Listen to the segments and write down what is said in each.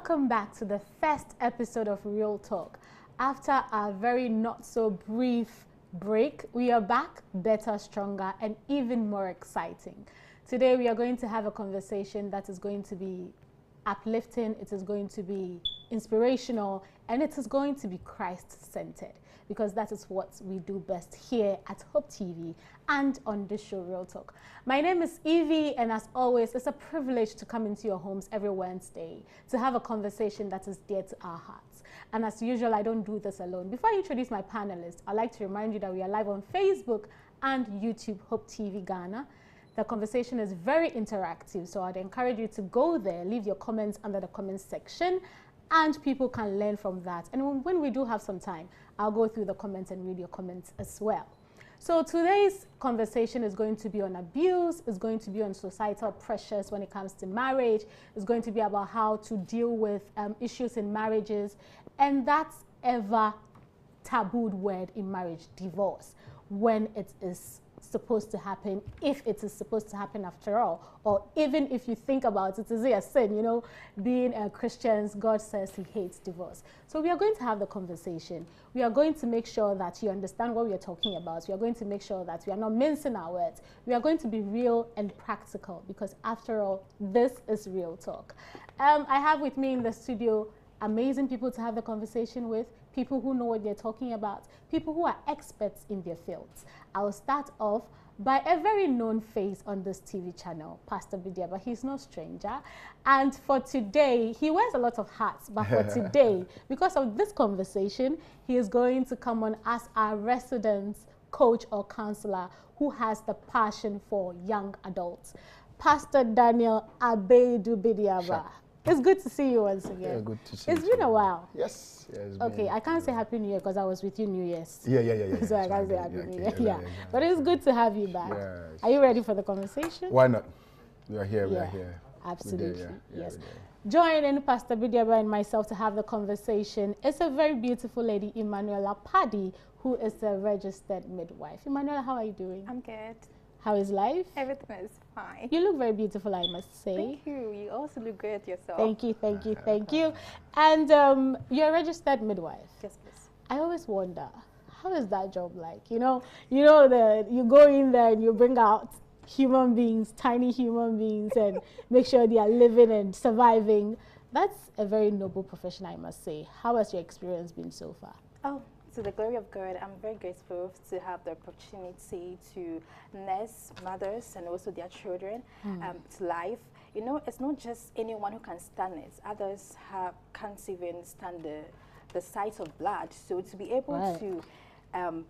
Welcome back to the first episode of Real Talk. After our very not so brief break, we are back better, stronger, and even more exciting. Today we are going to have a conversation that is going to be uplifting, it is going to be inspirational, and it is going to be Christ-centered, because that is what we do best here at Hope TV and on this show, Real Talk. My name is Evie, and as always, it's a privilege to come into your homes every Wednesday to have a conversation that is dear to our hearts. And as usual, I don't do this alone. Before I introduce my panelists, I'd like to remind you that we are live on Facebook and YouTube, Hope TV Ghana. The conversation is very interactive, so I'd encourage you to go there, leave your comments under the comments section, and people can learn from that. And when we do have some time, I'll go through the comments and read your comments as well. So today's conversation is going to be on abuse, it's going to be on societal pressures when it comes to marriage, it's going to be about how to deal with issues in marriages, and that's ever tabooed word in marriage, divorce, when it is supposed to happen, if it is supposed to happen after all, or even if you think about it, is it a sin? You know, being Christians, God says he hates divorce. So we are going to have the conversation. We are going to make sure that you understand what we are talking about. We are going to make sure that we are not mincing our words. We are going to be real and practical, because after all, this is Real Talk. I have with me in the studio amazing people to have the conversation with, people who know what they're talking about, people who are experts in their fields. I'll start off by a very known face on this TV channel, Pastor Bidiaba. He's no stranger. And for today, he wears a lot of hats, but for today, because of this conversation, he is going to come on as our resident coach or counselor who has the passion for young adults. Pastor Daniel Abeidu Bidiaba. Sure. It's good to see you once again. Yeah, good to see you. It's been a while. Yes. Okay, I can't say Happy New Year because I was with you New Year's. Yeah. So I can't say Happy New Year. Yeah. Yeah. But it's good to have you back. Yes. Are you ready for the conversation? Why not? We are here. We Yeah. are here. Absolutely. Yeah, Yes. we did. Joining Pastor Bidiaba and myself to have the conversation is a very beautiful lady, Emanuela Paddy, who is a registered midwife. Emanuela, how are you doing? I'm good. How is life? Everything is fine. You look very beautiful, I must say. Thank you. You also look good yourself. Thank you, thank you, thank you. And you're a registered midwife. Yes, please. I always wonder, how is that job like? You know you go in there and you bring out human beings, tiny human beings, and make sure they are living and surviving. That's a very noble profession, I must say. How has your experience been so far? Oh, to the glory of God, I'm very grateful to have the opportunity to nurse mothers and also their children to life. You know, it's not just anyone who can stand it. Others can't even stand the sight of blood. So to be able to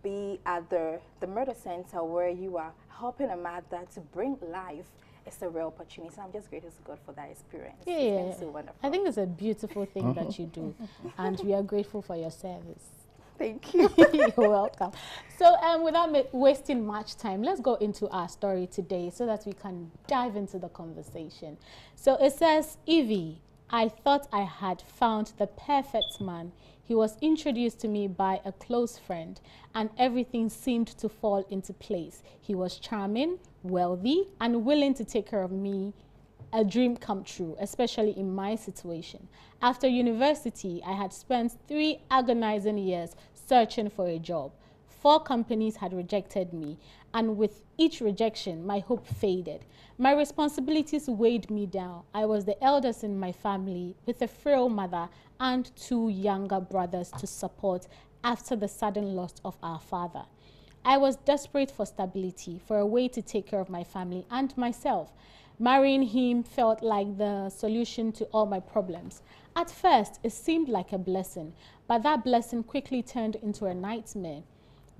be at the murder center where you are helping a mother to bring life, it's a real opportunity. So I'm just grateful to God for that experience. Yeah, It's been so wonderful. I think it's a beautiful thing that you do, and we are grateful for your service. Thank you. You're welcome. So without wasting much time, let's go into our story today so that we can dive into the conversation. So it says, Evie, I thought I had found the perfect man. He was introduced to me by a close friend, and everything seemed to fall into place. He was charming, wealthy, and willing to take care of me. A dream come true, especially in my situation. After university, I had spent 3 agonizing years searching for a job. 4 companies had rejected me, and with each rejection, my hope faded. My responsibilities weighed me down. I was the eldest in my family, with a frail mother and 2 younger brothers to support after the sudden loss of our father. I was desperate for stability, for a way to take care of my family and myself. Marrying him felt like the solution to all my problems. At first, it seemed like a blessing, but that blessing quickly turned into a nightmare.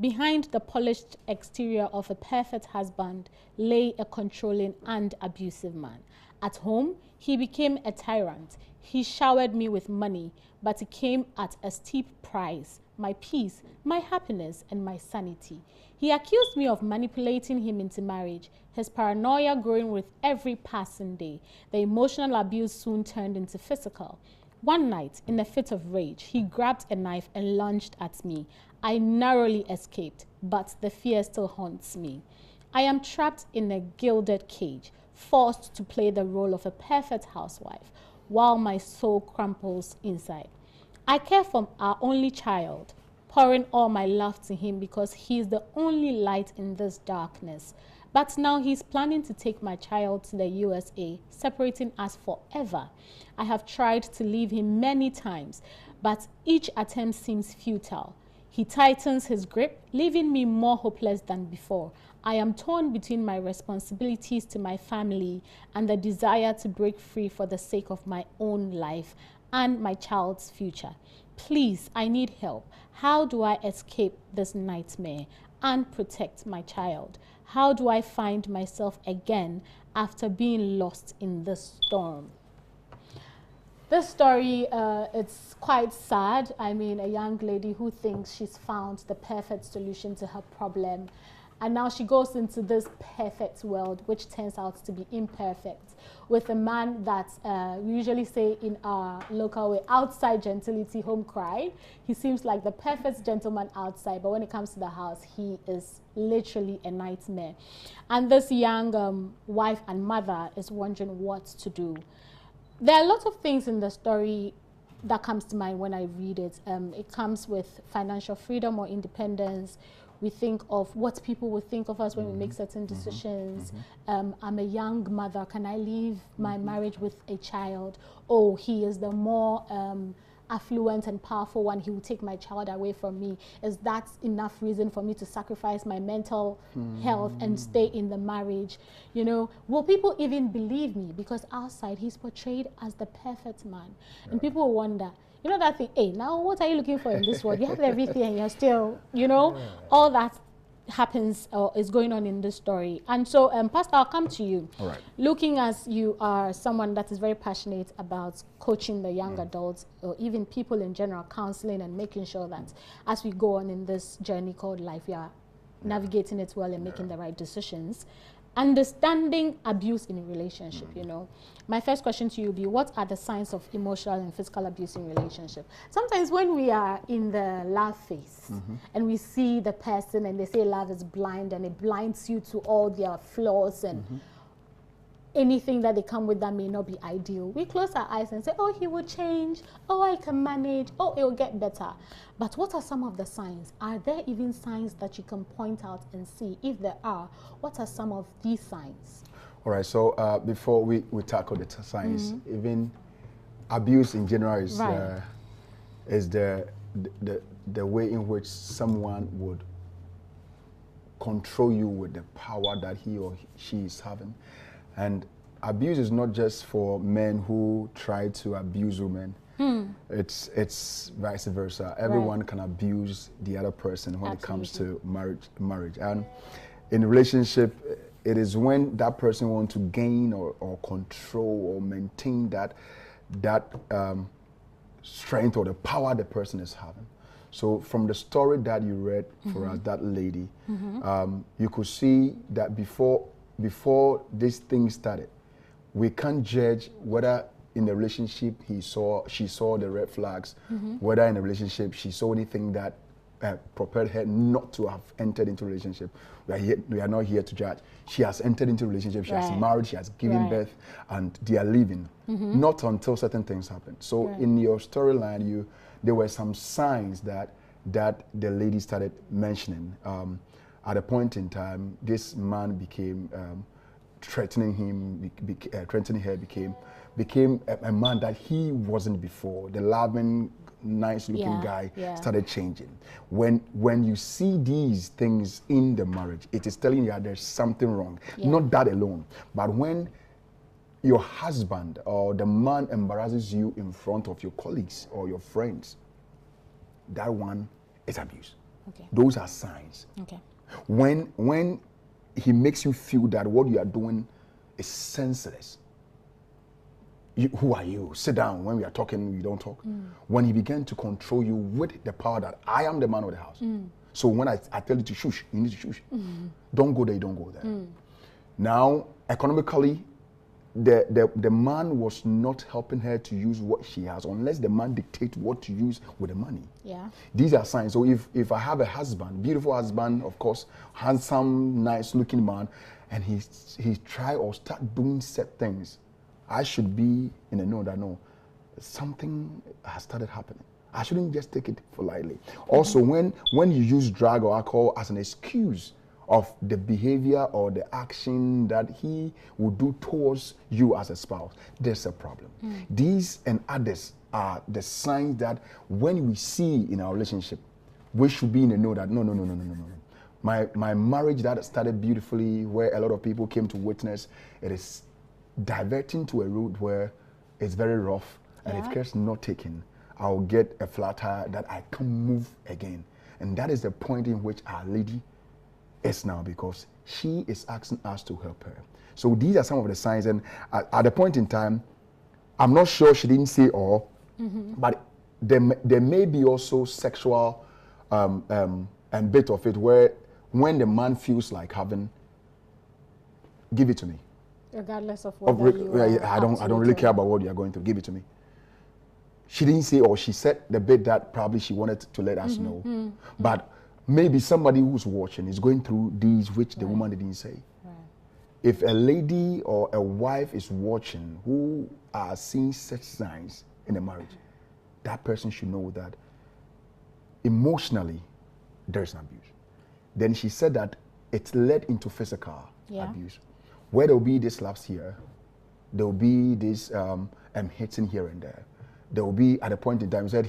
Behind the polished exterior of a perfect husband lay a controlling and abusive man. At home, he became a tyrant. He showered me with money, but it came at a steep price: my peace, my happiness, and my sanity. He accused me of manipulating him into marriage, his paranoia growing with every passing day. The emotional abuse soon turned into physical. One night, in a fit of rage, he grabbed a knife and lunged at me. I narrowly escaped, but the fear still haunts me. I am trapped in a gilded cage, forced to play the role of a perfect housewife. while my soul crumples inside. I care for our only child, pouring all my love to him because he is the only light in this darkness. But now he's planning to take my child to the USA, separating us forever. I have tried to leave him many times, but each attempt seems futile. He tightens his grip, leaving me more hopeless than before. I am torn between my responsibilities to my family and the desire to break free for the sake of my own life and my child's future. Please, I need help. How do I escape this nightmare and protect my child? How do I find myself again after being lost in this storm? This story, it's quite sad. I mean, a young lady who thinks she's found the perfect solution to her problem, and now she goes into this perfect world, which turns out to be imperfect, with a man that we usually say in our local way, outside gentility, home cry. He seems like the perfect gentleman outside, but when it comes to the house, he is literally a nightmare. And this young wife and mother is wondering what to do. There are lots of things in the story that comes to mind when I read it. It comes with financial freedom or independence. We think of what people would think of us when we make certain decisions. I'm a young mother. Can I leave my marriage with a child? Oh, he is the more affluent and powerful one. He will take my child away from me. Is that enough reason for me to sacrifice my mental health and stay in the marriage? You know, will people even believe me? Because outside he's portrayed as the perfect man. And people wonder, you know that thing, hey, now what are you looking for in this world? You have everything and you're still, you know, all that happens or is going on in this story. And so, Pastor, I'll come to you. All right. Looking as you are someone that is very passionate about coaching the young adults or even people in general, counseling and making sure that as we go on in this journey called life, we are navigating it well and making the right decisions. Understanding abuse in a relationship, you know. My first question to you would be, what are the signs of emotional and physical abuse in relationship? Sometimes when we are in the love phase and we see the person and they say love is blind and it blinds you to all their flaws and anything that they come with that may not be ideal, we close our eyes and say, oh, he will change, oh, I can manage, oh, it will get better. But what are some of the signs? Are there even signs that you can point out and see? If there are, what are some of these signs? All right, so before we tackle the signs, even abuse in general is the way in which someone would control you with the power that he or she is having. And abuse is not just for men who try to abuse women. It's vice versa. Everyone can abuse the other person when it comes to marriage. And in a relationship, it is when that person wants to gain or control or maintain that strength or the power the person is having. So from the story that you read for us, that lady, you could see that before this thing started, we can't judge whether in the relationship she saw the red flags, whether in a relationship she saw anything that propelled her not to have entered into a relationship. We are not here to judge. She has entered into a relationship, she has married, she has given birth, and they are living. Not until certain things happen. So in your storyline, there were some signs that the lady started mentioning. At a point in time, this man became threatening her, became a man that he wasn't before. The loving, nice-looking guy started changing. When you see these things in the marriage, it is telling you that there's something wrong. Not that alone, but when your husband or the man embarrasses you in front of your colleagues or your friends, that one is abuse. Those are signs. When he makes you feel that what you are doing is senseless. Who are you? Sit down. When we are talking, you don't talk. When he began to control you with the power that I am the man of the house. So when I tell you to shush, you need to shush. Don't go there, you don't go there. Now, economically, the man was not helping her to use what she has unless the man dictates what to use with the money. These are signs. So if I have a husband, beautiful husband, of course, handsome, nice looking man, and he try or start doing set things I should be in a know that no, something has started happening. I shouldn't just take it for lightly. Also, when you use drug or alcohol as an excuse of the behavior or the action that he will do towards you as a spouse, there's a problem. These and others are the signs that when we see in our relationship, we should be in the know that no. My marriage that started beautifully, where a lot of people came to witness, it is diverting to a route where it's very rough, and if care is not taken, I'll get a flat tire that I can't move again. And that is the point in which our lady is now, because she is asking us to help her. So these are some of the signs, and at the point in time, I'm not sure she didn't say all, but there may be also sexual and bit of it where when the man feels like having, give it to me. Regardless of what I don't really care about what you're going through. Give it to me. She didn't say, or she said the bit that probably she wanted to let us know. But maybe somebody who's watching is going through these which the woman didn't say. If a lady or a wife is watching who are seeing such signs in a marriage, that person should know that emotionally there's an abuse. Then she said that it led into physical abuse, where there will be these slaps here, there will be this hitting here and there. There will be, at a point in time, said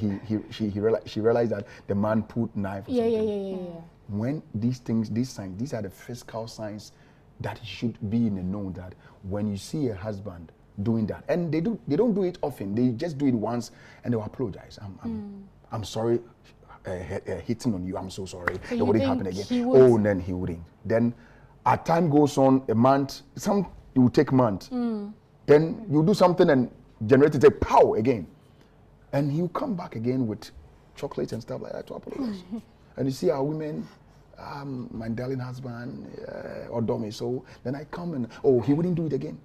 she realized that the man put knife or something. When these things, these signs, these are the physical signs that should be in the know that when you see a husband doing that, and they don't do it often, they just do it once and they'll apologize. I'm sorry, hitting on you, I'm so sorry. So it wouldn't happen again. And then he wouldn't. Then as time goes on, a month, it will take months. Then you do something and generate it, say pow again. And he'll come back again with chocolates and stuff like that to apologize. And you see our women, my darling husband, or Domi, so then I come and, he wouldn't do it again.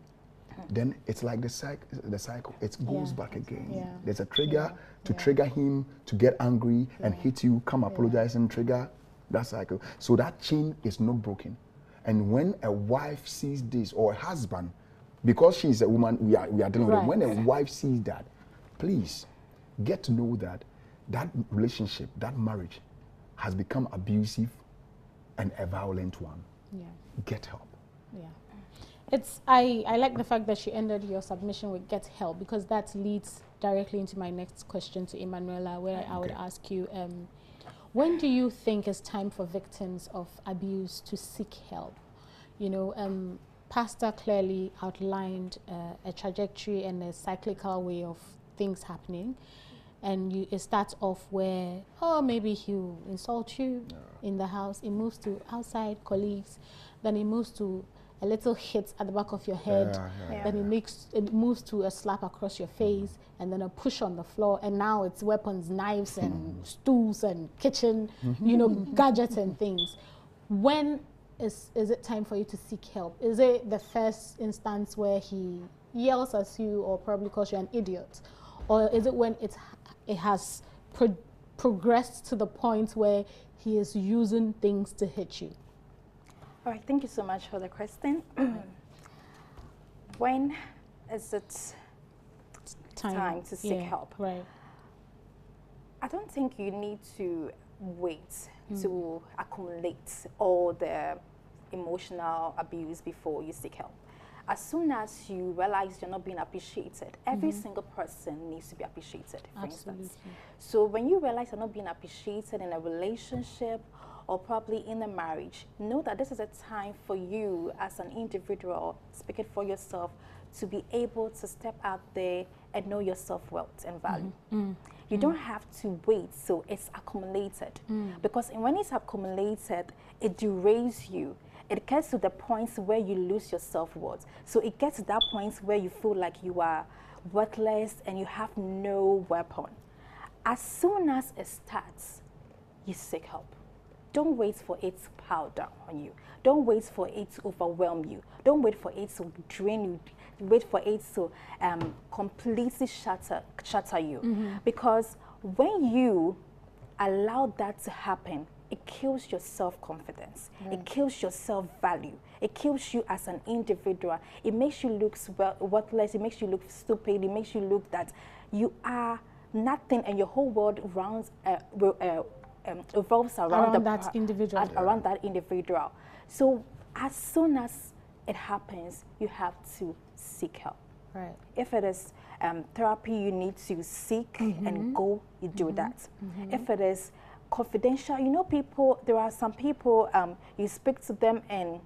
Then it's like the cycle. It goes back again. There's a trigger to trigger him to get angry and hit you, come apologize and trigger that cycle. So that chain is not broken. And when a wife sees this, or a husband, because she's a woman, we are dealing with it. When a wife sees that, please get to know that that relationship, that marriage has become abusive and a violent one. Get help. I like the fact that she ended your submission with get help, because that leads directly into my next question to Emanuela, where I would ask you, when do you think it's time for victims of abuse to seek help? You know, Pastor clearly outlined a trajectory and a cyclical way of things happening. And it starts off where, maybe he'll insult you in the house. It moves to outside colleagues. Then it moves to a little hit at the back of your head. Then it moves to a slap across your face, and then a push on the floor. And now it's weapons, knives, and stools, and kitchen, gadgets and things. When is it time for you to seek help? Is it the first instance where he yells at you or probably calls you an idiot? Or is it when it has progressed to the point where he is using things to hit you? All right, thank you so much for the question. When is it time to seek help? Right. I don't think you need to wait to accumulate all the emotional abuse before you seek help. As soon as you realize you're not being appreciated, every single person needs to be appreciated, for instance. So when you realize you're not being appreciated in a relationship or probably in a marriage, know that this is a time for you as an individual, speaking for yourself, to be able to step out there and know your self-worth and value. You don't have to wait so it's accumulated, because when it's accumulated, it derails you. It gets to the point where you lose your self-worth. So it gets to that point where you feel like you are worthless and you have no weapon. As soon as it starts, you seek help. Don't wait for it to pile down on you. Don't wait for it to overwhelm you. Don't wait for it to drain you. Wait for it to completely shatter you. Because when you allow that to happen, it it kills your self-confidence. Right. It kills your self-value. It kills you as an individual. It makes you look worthless. It makes you look stupid. It makes you look that you are nothing, and your whole world revolves around that individual. Around that individual. So as soon as it happens, you have to seek help. Right. If it is therapy you need to seek and go, you do that. If it is confidential, you know, there are some people, you speak to them and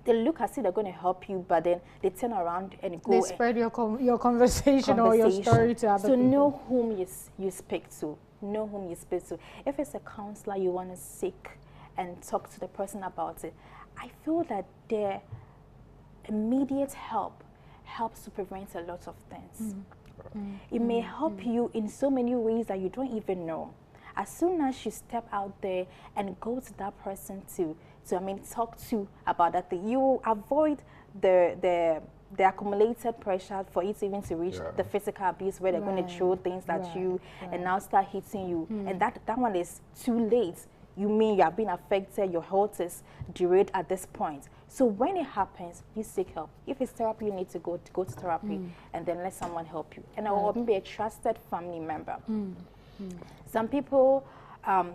they look as if they're going to help you, but then they turn around and go. They spread your conversation or your story to other people. So know whom you speak to. Know whom you speak to. If it's a counselor you want to seek and talk to the person about it, I feel that their immediate help helps to prevent a lot of things. It may help you in so many ways that you don't even know. As soon as you step out there and go to that person to talk to about that thing, you will avoid the accumulated pressure for it even to reach the physical abuse, where they're going to throw things at you and now start hitting you. And that one is too late. You mean you have been affected, your health is derailed at this point. So when it happens, you seek help. If it's therapy, you need to go to therapy and then let someone help you. And or maybe a trusted family member. Some people, I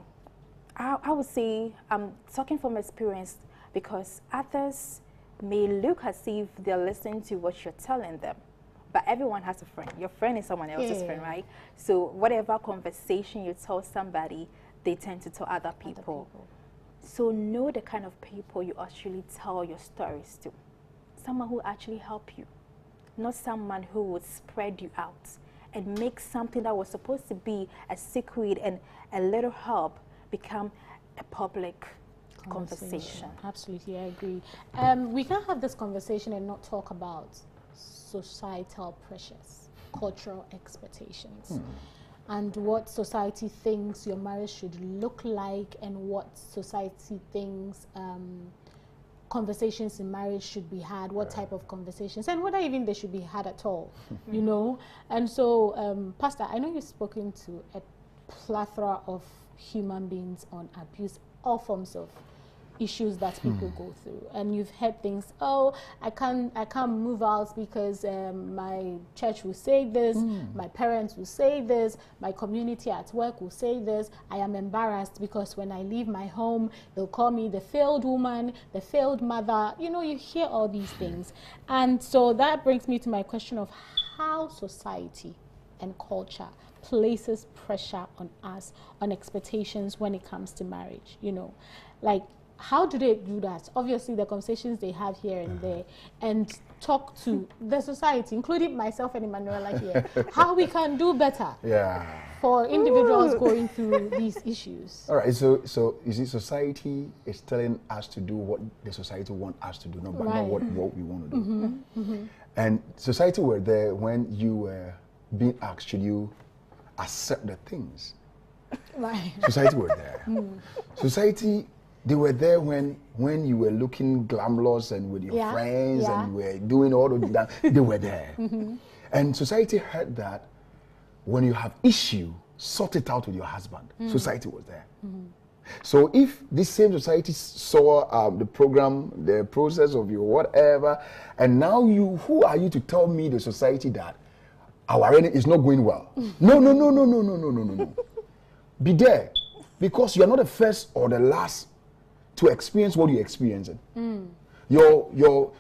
would say, I'm talking from experience, because others may look as if they're listening to what you're telling them. But everyone has a friend. Your friend is someone else's friend, right? So whatever conversation you tell somebody, they tend to tell other people. So know the kind of people you actually tell your stories to. Someone who actually help you, not someone who would spread you out and make something that was supposed to be a secret and a little help become a public conversation. Absolutely, I agree. We can't have this conversation and not talk about societal pressures, cultural expectations. And what society thinks your marriage should look like, and what society thinks conversations in marriage should be had, what type of conversations, and whether even they should be had at all, you know. And so, Pastor, I know you've spoken to a plethora of human beings on abuse, all forms of issues that people go through, and you've heard things, oh, I can't move out because my church will say this, my parents will say this, my community at work will say this, I am embarrassed because when I leave my home they'll call me the failed woman, the failed mother. You know, you hear all these things. And so that brings me to my question of how society and culture places pressure on us, on expectations when it comes to marriage. You know, like, how do they do that? Obviously, the conversations they have here and there, and talk to the society, including myself and Emanuela here, how we can do better for individuals going through these issues. All right, so you see, society is telling us to do what the society wants us to do, not what we want to do. And society were there when you were being asked, should you accept the things? Right. Society were there. Society, they were there when you were looking glamorous and with your friends and you were doing all of that. They were there. And society heard that when you have issue, sort it out with your husband. Society was there. So if this same society saw the program, the process of your whatever, and now who are you to tell me, the society, that our wedding is not going well? No. Be there, because you are not the first or the last to experience what you're experiencing. Your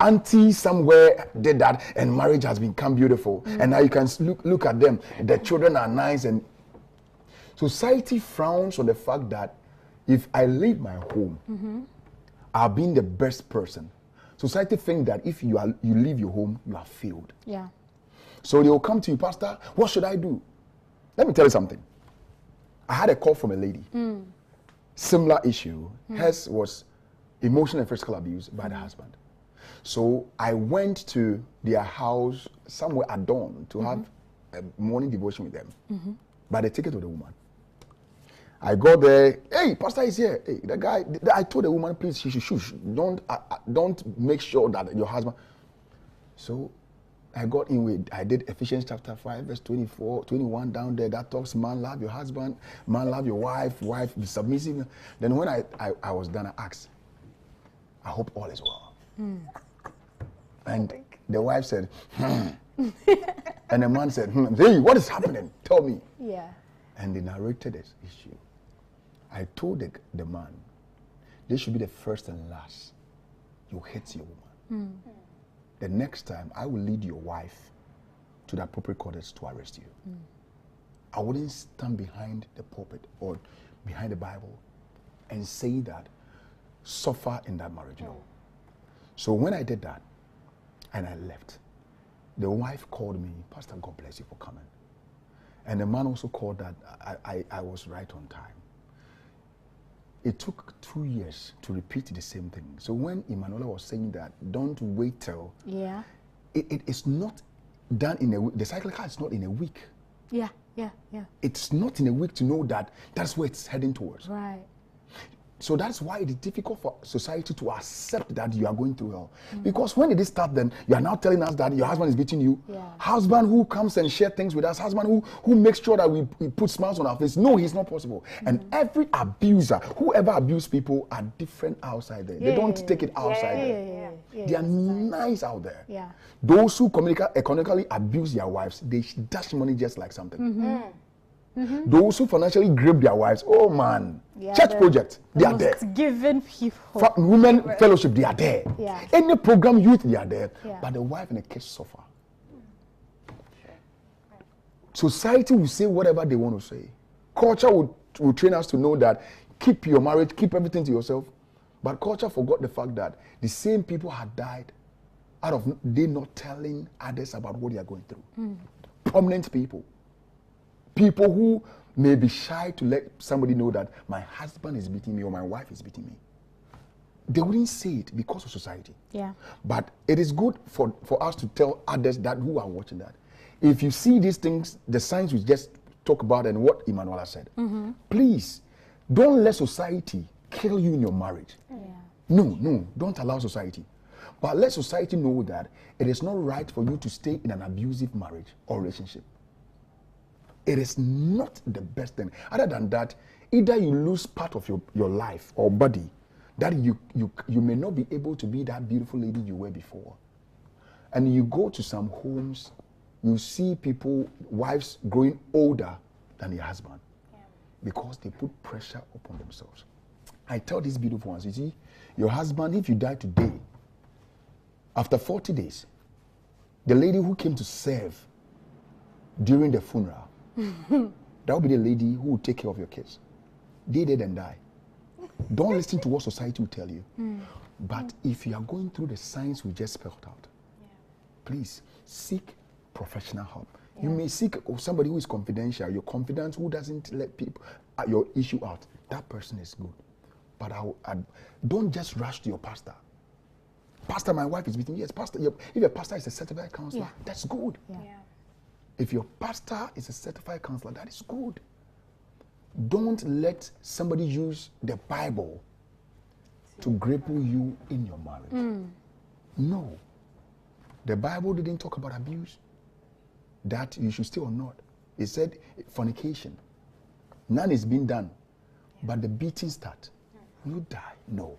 auntie somewhere did that, and marriage has become beautiful, and now you can look at them. The children are nice, and society frowns on the fact that if I leave my home, I've been the best person. Society thinks that if you leave your home, you have failed. Yeah. So they will come to you, Pastor, what should I do? Let me tell you something. I had a call from a lady. Similar issue. Hers was emotional and physical abuse by the husband. So I went to their house somewhere at dawn to have a morning devotion with them. But they take it to the woman. I go there. Hey, Pastor is here. Hey, the guy. I told the woman, please, she should shush. Don't make sure that your husband. So I got in with, I did Ephesians chapter 5, verse 24, 21 down there. That talks, man, love your husband, man, love your wife, wife, be submissive. Then when I was done, I asked, I hope all is well. And the wife said, and the man said, hey, what is happening? Tell me. Yeah. And they narrated this issue. I told the man, this should be the first and last. You hate your woman. The next time, I will lead your wife to the appropriate quarters to arrest you. I wouldn't stand behind the pulpit or behind the Bible and say that, suffer in that marriage. No. So when I did that, and I left, the wife called me, Pastor, God bless you for coming. And the man also called that I was right on time. It took 2 years to repeat the same thing. So when Emanuela was saying that, don't wait till, it is not done in a week. The cyclical is not in a week. Yeah. It's not in a week to know that that's where it's heading towards. Right. So that's why it is difficult for society to accept that you are going through hell. Because when did it start then? You are now telling us that your husband is beating you. Husband who comes and share things with us. Husband who makes sure that we put smiles on our face. No, he's not possible. And every abuser, whoever abuse people are different outside there. They don't take it outside there. They are nice out there. Those who economically abuse their wives, they dash money just like something. Those who financially grip their wives, oh man, church project, they are there. Given people. Women fellowship, they are there. Any program youth, they are there. But the wife and the kids suffer. Society will say whatever they want to say. Culture will train us to know that keep your marriage, keep everything to yourself. But culture forgot the fact that the same people had died out of they not telling others about what they are going through. Prominent people. People who may be shy to let somebody know that my husband is beating me or my wife is beating me. They wouldn't say it because of society. But it is good for us to tell others that who are watching that. If you see these things, the signs we just talk about and what Emanuela said, please don't let society kill you in your marriage. No, don't allow society. But let society know that it is not right for you to stay in an abusive marriage or relationship. It is not the best thing. Other than that, either you lose part of your life or body, that you may not be able to be that beautiful lady you were before. And you go to some homes, you see people, wives growing older than their husband because they put pressure upon themselves. I tell these beautiful ones, you see, your husband, if you die today, after 40 days, the lady who came to serve during the funeral, that will be the lady who will take care of your kids. They dead and die. Don't listen to what society will tell you. But if you are going through the signs we just spelled out, please seek professional help. You may seek somebody who is confidential, your confidant who doesn't let people your issue out. That person is good. But don't just rush to your pastor. Pastor, my wife is beating me. Yes, pastor. If your pastor is a certified counselor, that's good. If your pastor is a certified counselor, that is good. Don't let somebody use the Bible to cripple you in your marriage. No. The Bible didn't talk about abuse, that you should stay or not. It said fornication. None is being done, but the beating start. You die. No.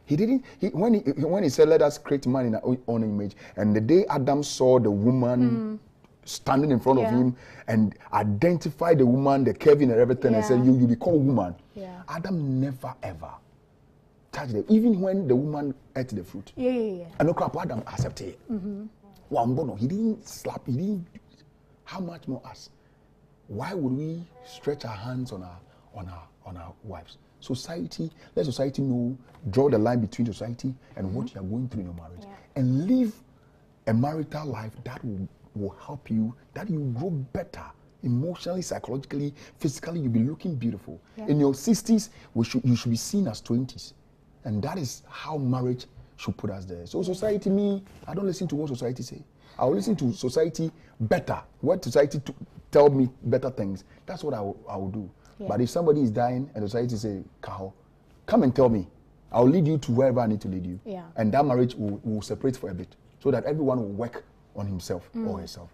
He didn't. When he said, "Let us create man in our own image," and the day Adam saw the woman standing in front of him and identified the woman, the curving and everything, and said, "You be called woman." Adam never ever touched it, even when the woman ate the fruit. And no crap, Adam accepted it. He didn't slap. He didn't. How much more us? Why would we stretch our hands on our wives? Society, let society know, draw the line between society and what you are going through in your marriage. And live a marital life that will help you, that you grow better emotionally, psychologically, physically. You'll be looking beautiful. In your 60s, you should be seen as 20s. And that is how marriage should put us there. So society, I don't listen to what society say. I will listen to society better. What society tell me better things, that's what I will do. But if somebody is dying and society say, "Kaho, come and tell me. I'll lead you to wherever I need to lead you." And that marriage will separate for a bit so that everyone will work on himself or herself.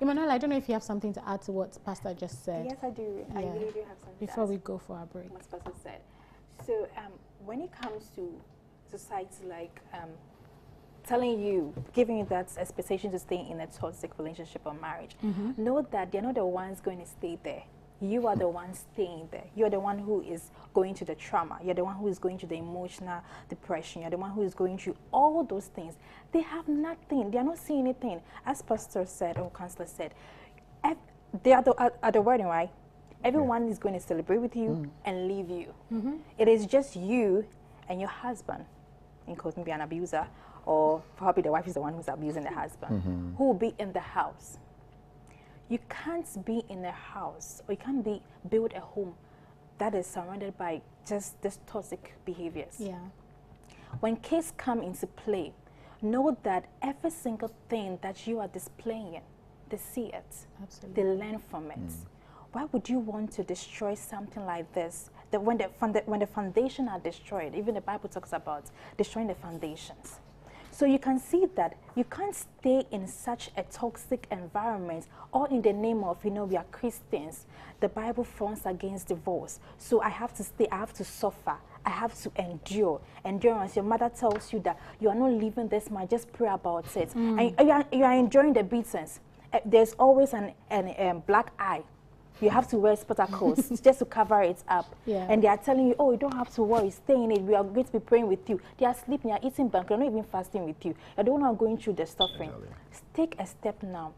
Emmanuel, I don't know if you have something to add to what Pastor just said. Yes, I do. I really do have something Before to we add go for our break. what Pastor said. So when it comes to society, like telling you, giving you that expectation to stay in a toxic relationship or marriage, know that they're not the ones going to stay there. You are the one staying there. You're the one who is going to the trauma. You're the one who is going to the emotional depression. You're the one who is going through all those things. They have nothing. They are not seeing anything. As Pastor said, or Counselor said, they are at the wedding, right? Everyone is going to celebrate with you and leave you. It is just you and your husband, in quote, maybe an abuser, or probably the wife is the one who's abusing the husband, who will be in the house. You can't be in a house, or you can't build a home that is surrounded by just this toxic behaviors. Yeah. When kids come into play, know that every single thing that you are displaying, they see it. Absolutely. They learn from it. Why would you want to destroy something like this? That when the foundation are destroyed, even the Bible talks about destroying the foundations. So you can see that you can't stay in such a toxic environment, all in the name of, we are Christians. The Bible frowns against divorce. So I have to stay, I have to suffer, I have to endure. Endurance, your mother tells you that you are not leaving this man, just pray about it. And you are enjoying the beatings. There's always an black eye. You have to wear spectacles just to cover it up. Yeah. And they are telling you, oh, you don't have to worry, stay in it. We are going to be praying with you. They are sleeping, they are eating bank, they're not even fasting with you. You're the one who are going through the suffering. Take a step now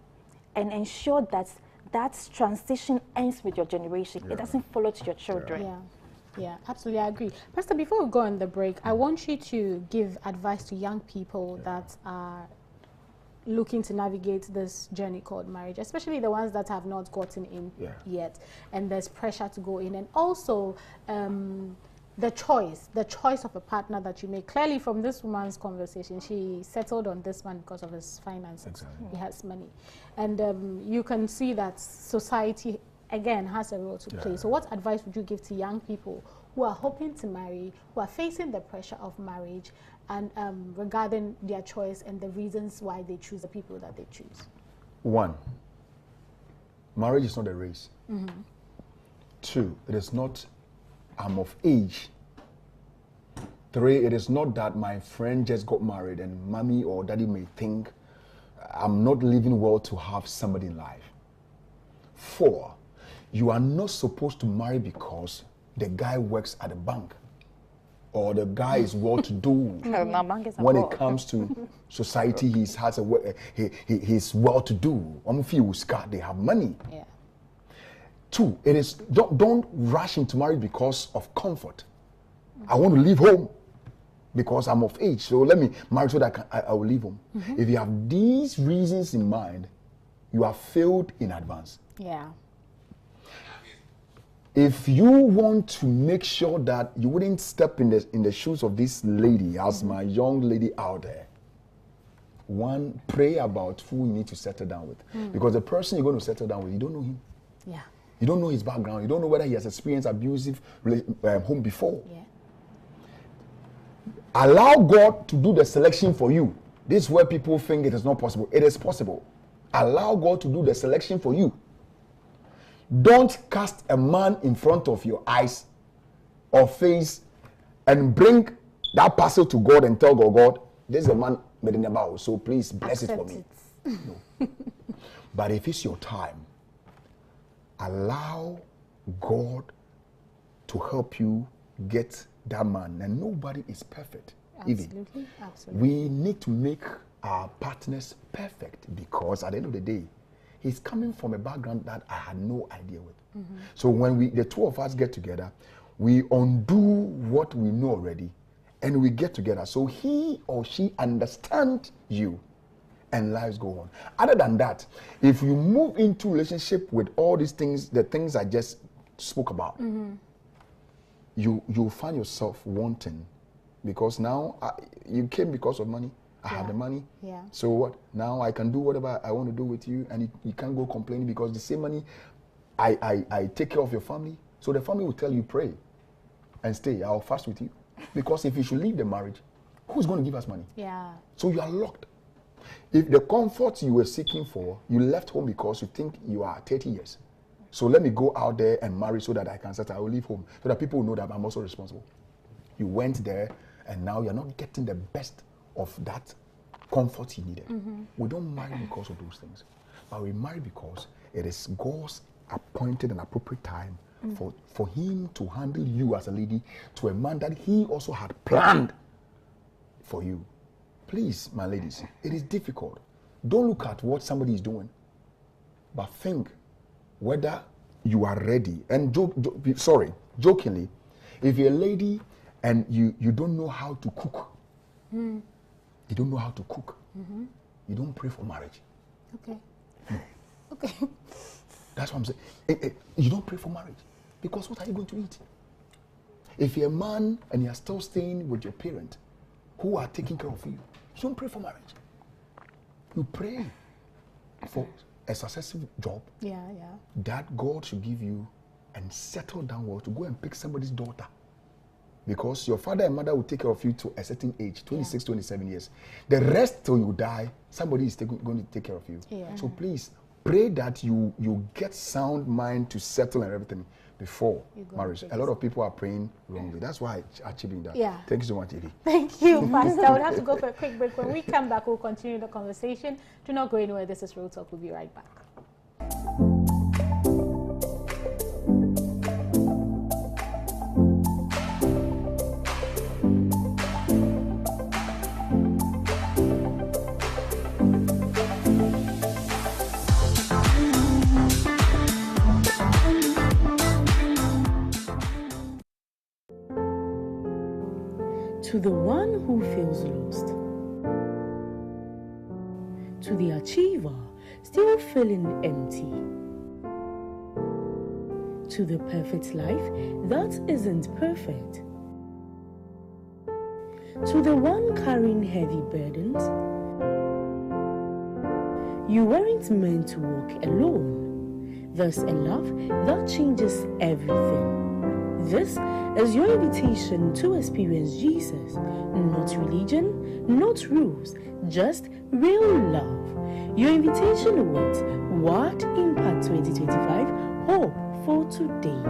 and ensure that that transition ends with your generation. It doesn't follow to your children. Yeah, absolutely, I agree. Pastor, before we go on the break, I want you to give advice to young people that are looking to navigate this journey called marriage, especially the ones that have not gotten in yet, and there's pressure to go in, and also the choice of a partner that you make. Clearly from this woman's conversation, she settled on this man because of his finances. Exactly. He has money, and you can see that society again has a role to play. So what advice would you give to young people who are hoping to marry, who are facing the pressure of marriage, and regarding their choice and the reasons why they choose the people that they choose? 1, marriage is not a race. 2, it is not I'm of age. 3, it is not that my friend just got married and mommy or daddy may think I'm not living well to have somebody in life. 4, you are not supposed to marry because the guy works at a bank or the guy is well-to-do. When it comes to society, he's well-to-do. They have money. Yeah. 2, it is don't rush into marriage because of comfort. I want to leave home because I'm of age, so let me marry so that I will leave home. If you have these reasons in mind, you have failed in advance. Yeah. If you want to make sure that you wouldn't step in the shoes of this lady, as my young lady out there, 1, pray about who you need to settle down with. Because the person you're going to settle down with, you don't know him. Yeah. You don't know his background. You don't know whether he has experienced abusive home before. Yeah. Allow God to do the selection for you. This is where people think it is not possible. It is possible. Allow God to do the selection for you. Don't cast a man in front of your eyes or face and bring that parcel to God and tell God, this is a man made in the Bible, so please bless it for me. No. But if it's your time, allow God to help you get that man. And nobody is perfect. Absolutely. Absolutely. We need to make our partners perfect, because at the end of the day, he's coming from a background that I had no idea with. So when the two of us get together, we undo what we know already and we get together. So he or she understands you and lives go on. Other than that, if you move into relationship with all these things, the things I just spoke about, you'll find yourself wanting, because now you came because of money. I have the money. Yeah. So what? Now I can do whatever I want to do with you, and you can't go complaining because the same money, I take care of your family. So the family will tell you, pray and stay. I'll fast with you. Because if you should leave the marriage, who's going to give us money? Yeah. So you are locked. If the comfort you were seeking for, you left home because you think you are 30 years. So let me go out there and marry so that I can settle. I will leave home so that people will know that I'm also responsible. You went there and now you're not getting the best of that comfort you needed. We don't marry because of those things, but we marry because it is God's appointed and appropriate time for him to handle you as a lady to a man that he also had planned for you. Please, my ladies, it is difficult. Don't look at what somebody is doing, but think whether you are ready. And jokingly, if you're a lady and you don't know how to cook, you don't know how to cook, you don't pray for marriage. Okay. Okay. That's what I'm saying. You don't pray for marriage because what are you going to eat? If you're a man and you're still staying with your parent who are taking care of you, you don't pray for marriage. You pray for a successful job that God should give you and settle down well to go and pick somebody's daughter. Because your father and mother will take care of you to a certain age, 26, 27 years. The rest till you die, somebody is going to take care of you. Yeah. So please, pray that you get sound mind to settle and everything before marriage. A lot of people are praying wrongly. That's why I chip in that. Yeah. Thank you so much, Evie. Thank you, Pastor. I would have to go for a quick break. When we come back, we'll continue the conversation. Do not go anywhere. This is Real Talk. We'll be right back. To the one who feels lost, to the achiever still feeling empty, to the perfect life that isn't perfect, to the one carrying heavy burdens. You weren't meant to walk alone. There's a love that changes everything. This is your invitation to experience Jesus. Not religion, not rules, just real love. Your invitation awaits. What Impact 2025? Hope for today.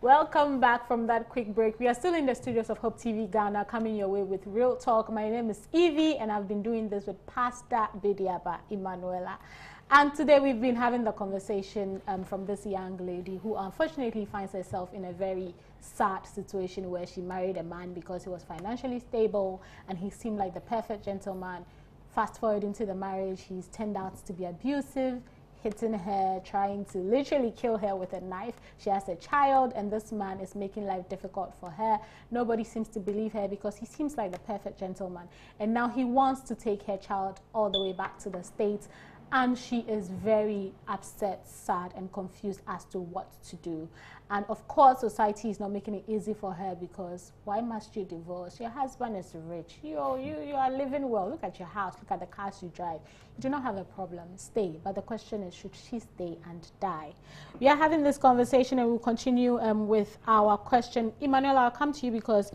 Welcome back from that quick break. We are still in the studios of Hope TV Ghana, coming your way with Real Talk. My name is Evie, and I've been doing this with Pastor Bediaba Emanuela. And today we've been having the conversation from this young lady who unfortunately finds herself in a very sad situation where she married a man because he was financially stable and he seemed like the perfect gentleman. Fast forward into the marriage, he's turned out to be abusive, hitting her, trying to literally kill her with a knife. She has a child, and this man is making life difficult for her. Nobody seems to believe her because he seems like the perfect gentleman. And now he wants to take her child all the way back to the States, and she is very upset, sad, and confused as to what to do. And of course, society is not making it easy for her because why must you divorce? Your husband is rich. You are living well. Look at your house. Look at the cars you drive. You do not have a problem. Stay. But the question is, should she stay and die? We are having this conversation, and we'll continue with our question. Emmanuel, I'll come to you because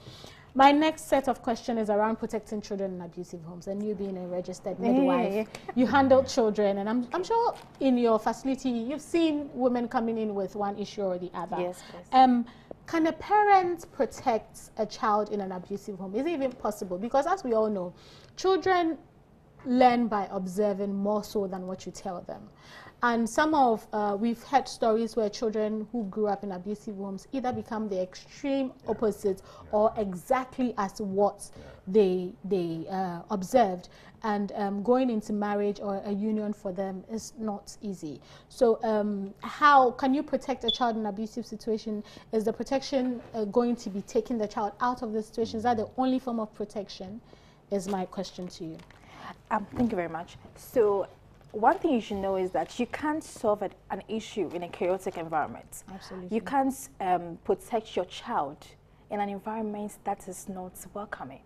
my next set of questions is around protecting children in abusive homes, and you being a registered midwife, you handle children, and I'm sure in your facility you've seen women coming in with one issue or the other. Yes, yes. Can a parent protect a child in an abusive home? Is it even possible? Because as we all know, children learn by observing more so than what you tell them. And we've heard stories where children who grew up in abusive homes either become the extreme opposite or exactly as what they observed. And going into marriage or a union for them is not easy. So how can you protect a child in an abusive situation? Is the protection going to be taking the child out of the situation? Is that the only form of protection? Is my question to you. Thank you very much. So one thing you should know is that you can't solve an issue in a chaotic environment. Absolutely. You can't protect your child in an environment that is not welcoming.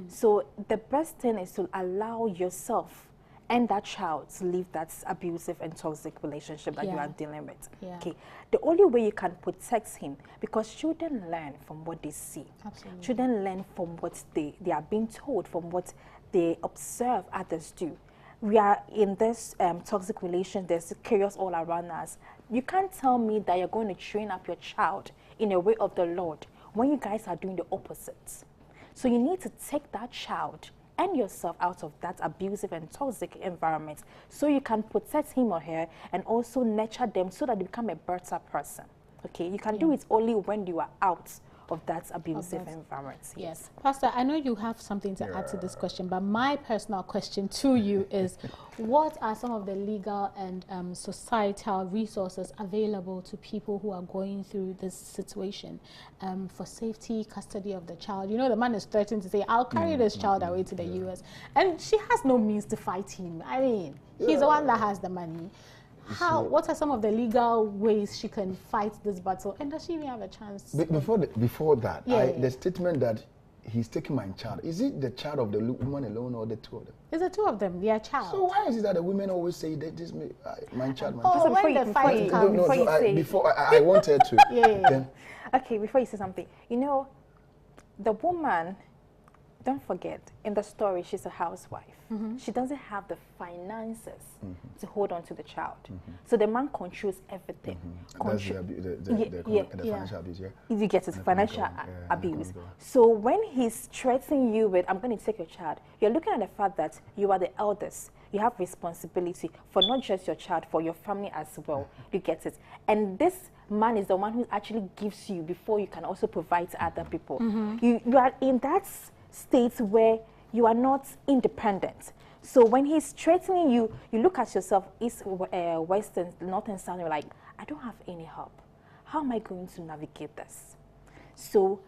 So the best thing is to allow yourself and that child to leave that abusive and toxic relationship that you are dealing with. Okay. The only way you can protect him, because children learn from what they see. Absolutely. Children learn from what they are being told, from what they observe others do. We are in this toxic relation, there's chaos all around us. You can't tell me that you're going to train up your child in a way of the Lord when you guys are doing the opposite. So you need to take that child and yourself out of that abusive and toxic environment so you can protect him or her and also nurture them so that they become a better person. Okay, you can do it only when you are out of that abusive environment. Yes. Pastor, I know you have something to add to this question, but my personal question to you is, what are some of the legal and societal resources available to people who are going through this situation for safety, custody of the child? You know, the man is threatening to say, I'll carry this child away to the US, and she has no means to fight him. I mean, he's the one that has the money. What are some of the legal ways she can fight this battle, and does she even have a chance? Before that, the statement that he's taking my child, is it the child of the woman alone or the two of them? It's the two of them, their child. So why is it that the women always say that this my child, my child? So when the fight comes. I wanted to. Then, okay, before you say something, you know, the woman, don't forget, in the story, she's a housewife. She doesn't have the finances to hold on to the child. So the man controls everything. That's the financial abuse, You get it, financial abuse. So when he's threatening you with, I'm going to take your child, you're looking at the fact that you are the eldest. You have responsibility for not just your child, for your family as well. You get it. And this man is the one who actually gives you before you can also provide to other people. You are in that state where you are not independent. So when he's threatening you, you look at yourself, east, west, and north and south, you're like, I don't have any help. How am I going to navigate this? So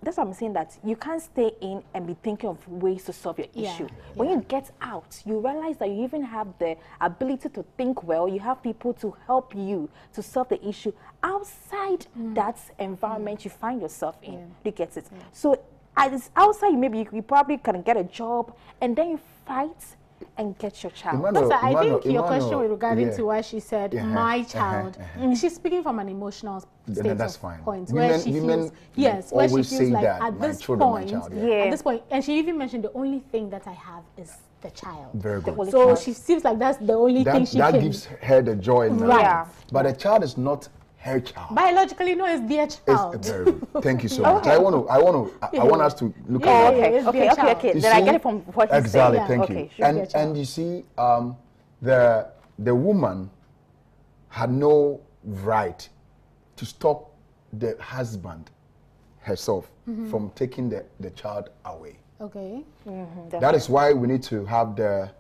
that's what I'm saying, that you can't stay in and be thinking of ways to solve your issue. When you get out, you realize that you even have the ability to think well. You have people to help you to solve the issue outside that environment you find yourself in. You get it? So outside, maybe you probably can get a job, and then you fight and get your child. Pastor, I think your question with regarding to why she said my child, she's speaking from an emotional state that's of fine. point Where she feels, where she feels like at this point, at this point, and she even mentioned the only thing that I have is the child. Very good. So she seems like that's the only thing she can. That gives her the joy in life. But the child is not her child. Biologically, no, it's their child. It's very good. Thank you so much. I want us to look at it. Okay. Then I get it from what you said. Exactly. Thank you. And you see, the woman had no right to stop the husband herself from taking the child away. Okay. That is why we need to have the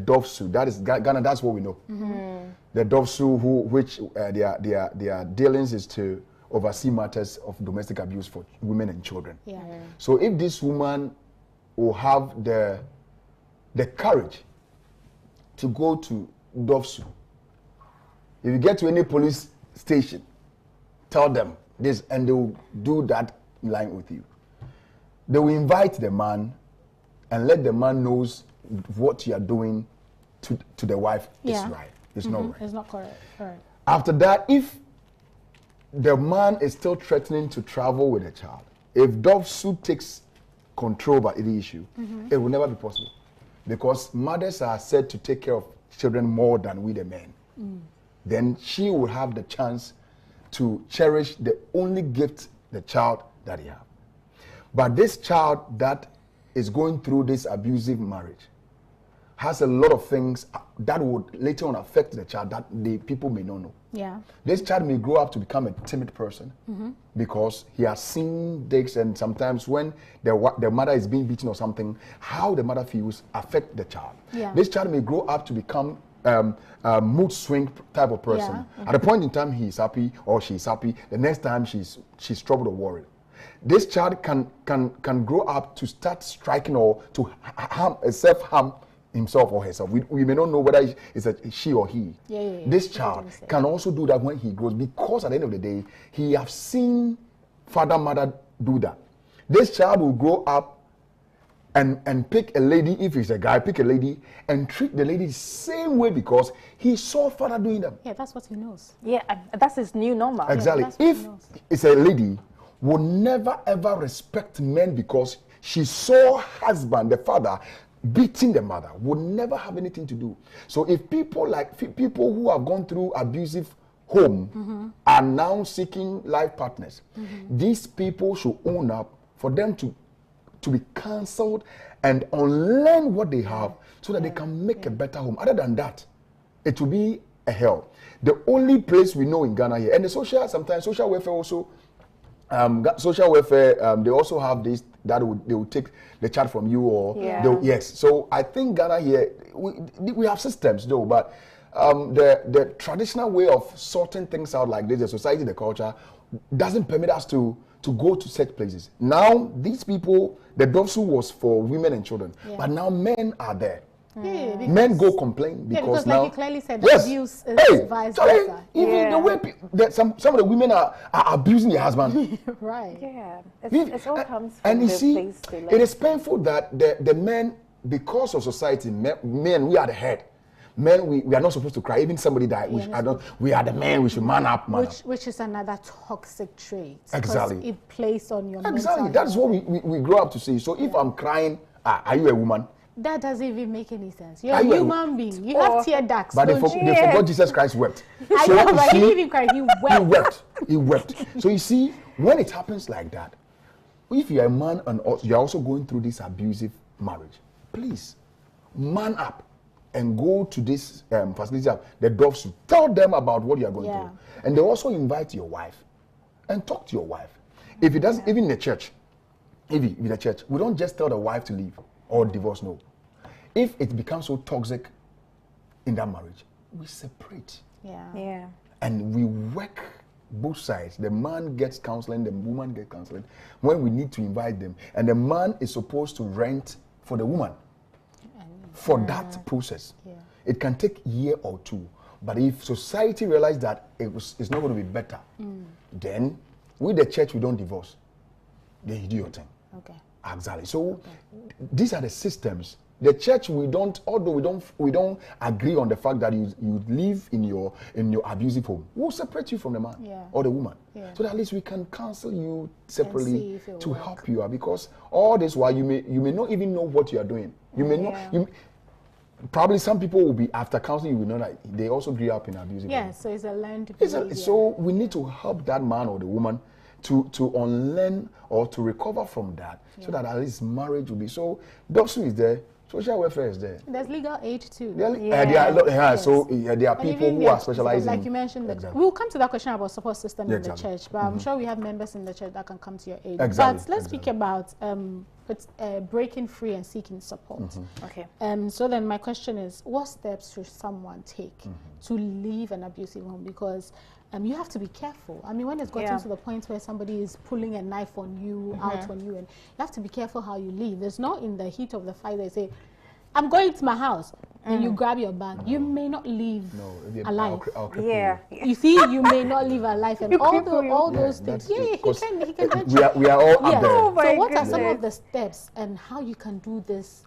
Dove suit. That is Ghana. That's what we know. The Dove suit, which their dealings is to oversee matters of domestic abuse for women and children. So if this woman will have the courage to go to Dove suit, if you get to any police station, tell them this, and they will do that in line with you. They will invite the man and let the man knows what you are doing to the wife is right. It's not right. It's not correct. Right. After that, if the man is still threatening to travel with the child, if Dove suit takes control over the issue, it will never be possible. Because mothers are said to take care of children more than we the men. Then she will have the chance to cherish the only gift, the child that he has. But this child that is going through this abusive marriage has a lot of things that would later on affect the child that the people may not know. This child may grow up to become a timid person because he has seen this, and sometimes when the mother is being beaten or something, how the mother feels affect the child. This child may grow up to become a mood swing type of person. At a point in time he is happy or she is happy, the next time she's troubled or worried. This child can grow up to start striking or to harm, self-harm himself or herself. We may not know whether it's a she or he. This child can also do that when he grows, because at the end of the day, he have seen father, mother do that. This child will grow up and pick a lady, if he's a guy, pick a lady and treat the lady the same way because he saw father doing them. Yeah, that's what he knows. Yeah, that's his new normal. Exactly. Yeah, if it's a lady, will never ever respect men because she saw husband, the father, beating the mother, would never have anything to do. So if people who have gone through abusive home are now seeking life partners, these people should own up for them to be cancelled and unlearn what they have so that they can make a better home. Other than that, it will be a hell. The only place we know in Ghana here, and the sometimes social welfare also, they also have this that they will take the child from you or yes. So I think Ghana here we have systems though, but the traditional way of sorting things out like this, the society, the culture, doesn't permit us to go to such places. Now these people, the DOSU was for women and children, but now men are there. Men go complain because now, like you clearly said, abuse is vice versa. Even the way some of the women are abusing their husband. Right. Yeah. It all comes from and you the see, place to learn. it is painful that the men, because of society, men, we are the head. Men, we are not supposed to cry. Even somebody died. We are the men. We should man up. Which is another toxic trait. Exactly. It plays on your exactly. mental That's what we grow up to see. So if I'm crying, are you a woman? That doesn't even make any sense. You're a human being. You have tear ducts. But they forgot Jesus Christ wept. I know, but he didn't even cry. He wept. He wept. So you see, when it happens like that, if you're a man and you're also going through this abusive marriage, please man up and go to this facility. The doves, tell them about what you're going through. And they also invite your wife and talk to your wife. If it doesn't, even in the church, in the church, we don't just tell the wife to leave or divorce, no. If it becomes so toxic in that marriage, we separate. Yeah. And we work both sides. The man gets counseling, the woman gets counseling when we need to invite them. And the man is supposed to rent for the woman for that process. It can take a year or two. But if society realizes that it's not going to be better, then with the church, we don't divorce. Then you do your thing. Okay. Exactly. So these are the systems. The church, although we don't agree on the fact that you live in your abusive home. We'll separate you from the man or the woman, so that at least we can counsel you separately to help you out. Because all this while you may not even know what you are doing. You may not. Probably some people will be, after counseling, you will know that they also grew up in abusive. Yeah. So it's a learned behavior. So we need to help that man or the woman to unlearn or to recover from that, so that at least marriage will be. So DOSU is there. Social welfare is there. There's legal aid too. So there are people who are specializing. Like you mentioned, we'll come to that question about support system in the church, but I'm sure we have members in the church that can come to your aid. But let's speak about breaking free and seeking support. Okay. So then my question is, what steps should someone take to leave an abusive home? Because you have to be careful. I mean, when it's gotten to the point where somebody is pulling a knife on you, out on you, and you have to be careful how you leave. There's not in the heat of the fight they say, I'm going to my house, and you grab your bag. You may not leave alive. You see, you may not leave alive, and all those things. He can. We are all up there. So what are some of the steps and how you can do this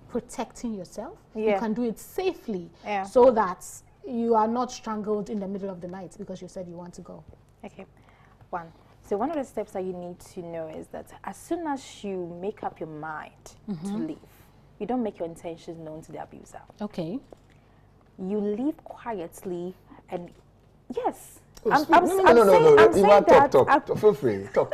protecting yourself? You can do it safely so that you are not strangled in the middle of the night because you said you want to go. Okay. So one of the steps that you need to know is that as soon as you make up your mind to leave, you don't make your intentions known to the abuser. Okay. You leave quietly, and yes. No. Talk. Feel free. Talk.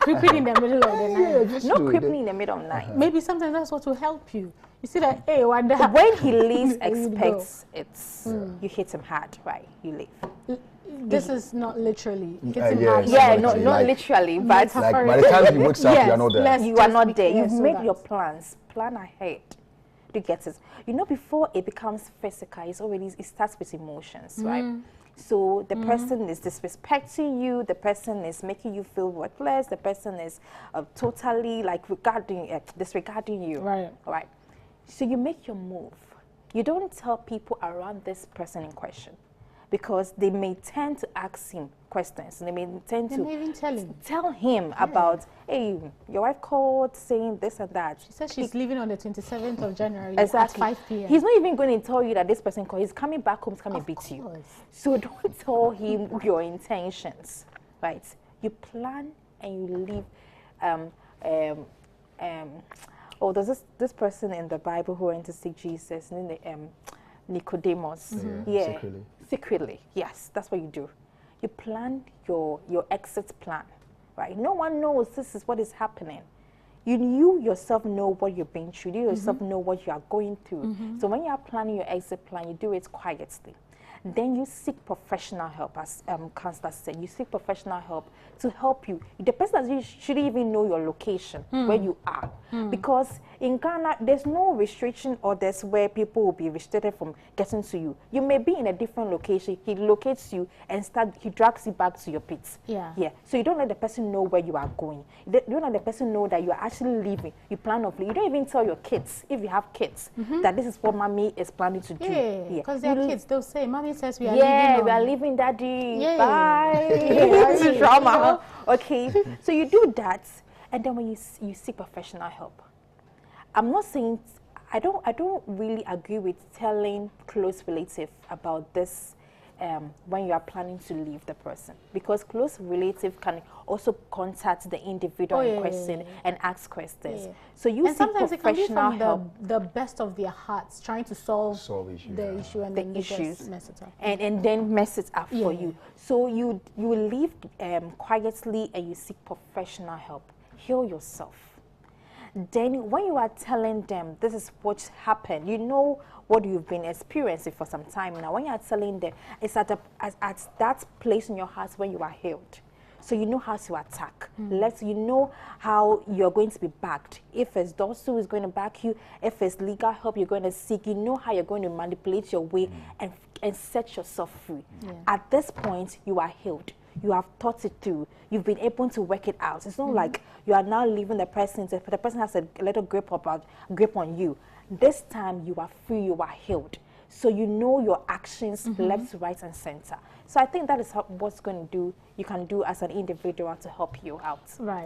Creeping in the middle of the night. Not creeping in the middle of the night. Maybe sometimes that's what will help you. You see that, hey, when he least expects you hit him hard, right? You leave. This is not literally. Not literally, but like by the time he wakes up, you are not there. You are not there. You've made your plans. Plan ahead to get it. Before it becomes physical, it starts with emotions, right? So the person is disrespecting you, the person is making you feel worthless, the person is totally disregarding you. Right. So you make your move. You don't tell people around this person in question, because they may tend to ask him questions. They may tend They to may even tell him. about, hey, your wife called saying this and that. She said she's leaving on the 27th of January Exactly. at 5 p.m. He's not even going to tell you that this person called. He's coming back home to come and beat you. So don't tell him your intentions, right? You plan and you leave. There's this person in the Bible who went to see Jesus, Nicodemus. Yeah. Secretly. Yes, that's what you do. You plan your exit plan, right? No one knows this is what is happening. You yourself know what you're being through. You yourself know what you are going through. So when you are planning your exit plan, you do it quietly. Then you seek professional help, as Counselor said. You seek professional help to help you. The person shouldn't even know your location, where you are. Because in Ghana, there's no restriction or there's where people will be restricted from getting to you. You may be in a different location. He locates you and he drags you back to your pits. Yeah. So you don't let the person know where you are going. You don't let the person know that you are actually leaving. You plan of leaving. You don't even tell your kids, if you have kids, that this is what mommy is planning to do. Yeah, because they're kids. They'll say, mommy says we are leaving. We are leaving, daddy. Yeah. Bye. It's drama. Okay. So you do that, and then when you seek professional help. I'm not saying I don't really agree with telling close relative about this when you are planning to leave the person, because close relative can also contact the individual in question and ask questions. So you seek sometimes professional it can be help. from the best of their hearts, trying to solve the issue and then issues, mess it up. and then mess it up for you. So you will leave quietly and you seek professional help. Heal yourself. Then when you are telling them this is what happened, you know what you've been experiencing for some time now. When you are telling them, it's at that place in your heart when you are healed. So you know how to attack. You know how you're going to be backed. If it's Dosu is going to back you, if it's legal help you're going to seek, you know how you're going to manipulate your way and set yourself free. At this point, you are healed. You have thought it through. You've been able to work it out. It's not like you are now leaving the person. The person has a little grip on you. This time you are free. You are healed. So you know your actions left, right, and center. So I think that is what's going to do. You can do as an individual to help you out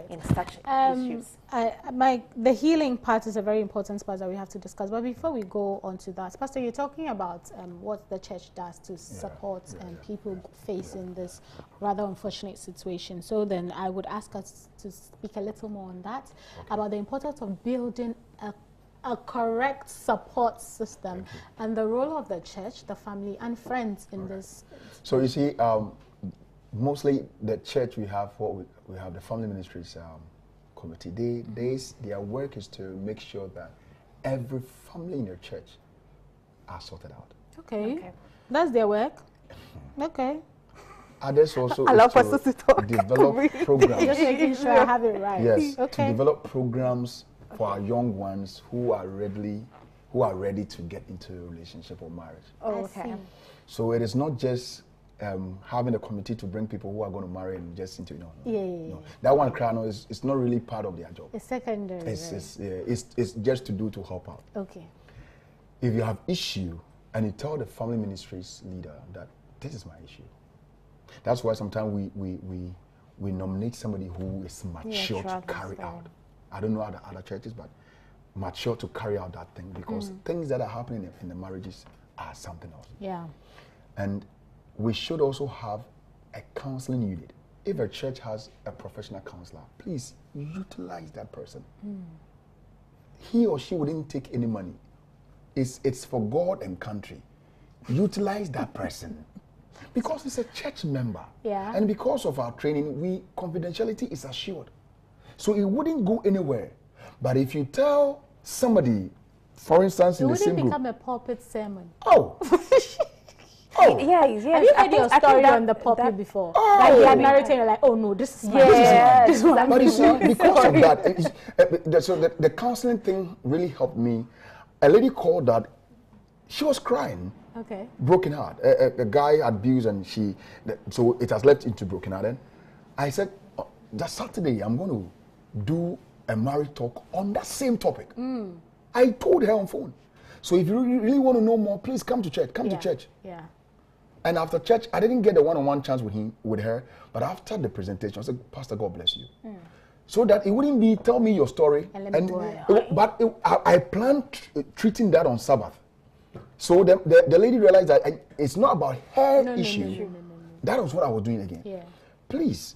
in such issues. The healing part is a very important part that we have to discuss. But before we go on to that, Pastor, you're talking about what the church does to support people facing this rather unfortunate situation. So then I would ask us to speak a little more on that, about the importance of building a correct support system and the role of the church, the family, and friends in this. So you see, mostly the church we have the family ministries committee. Their work is to make sure that every family in your church are sorted out. Okay. That's their work. Okay. Others also develop programs. Just making sure I have it right. Yes. To develop programs for our young ones who are ready to get into a relationship or marriage. Okay. So it is not just having a committee to bring people who are going to marry and just into no. That one it's not really part of their job. It's secondary. It's just to help out. Okay. If you have issue and you tell the family ministries leader that this is my issue, that's why sometimes we nominate somebody who is mature to carry out. I don't know other churches, but mature to carry out that thing, because things that are happening in the marriages are something else. Yeah. And we should also have a counseling unit. If a church has a professional counselor, please utilize that person. He or she wouldn't take any money. It's for God and country. Utilize that person. Because it's a church member. Yeah. And because of our training, confidentiality is assured. So it wouldn't go anywhere. But if you tell somebody, for instance, in the same group, it wouldn't become a pulpit sermon. Yeah. Have you heard your story on the pulpit before? Like they are narrating, like, oh no, this is this one. But you see, because of that, so the counseling thing really helped me. A lady called that, she was crying. Okay. Broken heart. A guy abused and so it has left into broken heart. And I said, that Saturday I'm going to do a marriage talk on that same topic. I told her on phone. So if you really want to know more, please come to church. Come to church. Yeah. And after church, I didn't get a one-on-one chance with her. But after the presentation, I said, Pastor, God bless you. So that it wouldn't be, tell me your story. I planned treating that on Sabbath. So the lady realized that it's not about her issue. No. That was what I was doing again. Yeah. Please.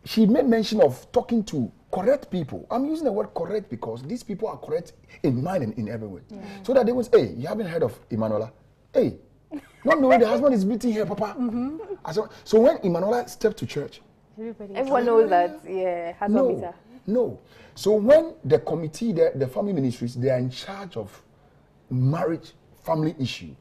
She made mention of talking to correct people. I'm using the word correct because these people are correct in mind and in every way. Yeah. So that they would say, hey, you haven't heard of Emanuela? Hey, not knowing the husband is beating her, Papa. So when Emanuela stepped to church, everyone knows that, husband beater. No. So when the committee, the family ministries, they are in charge of marriage, family issue.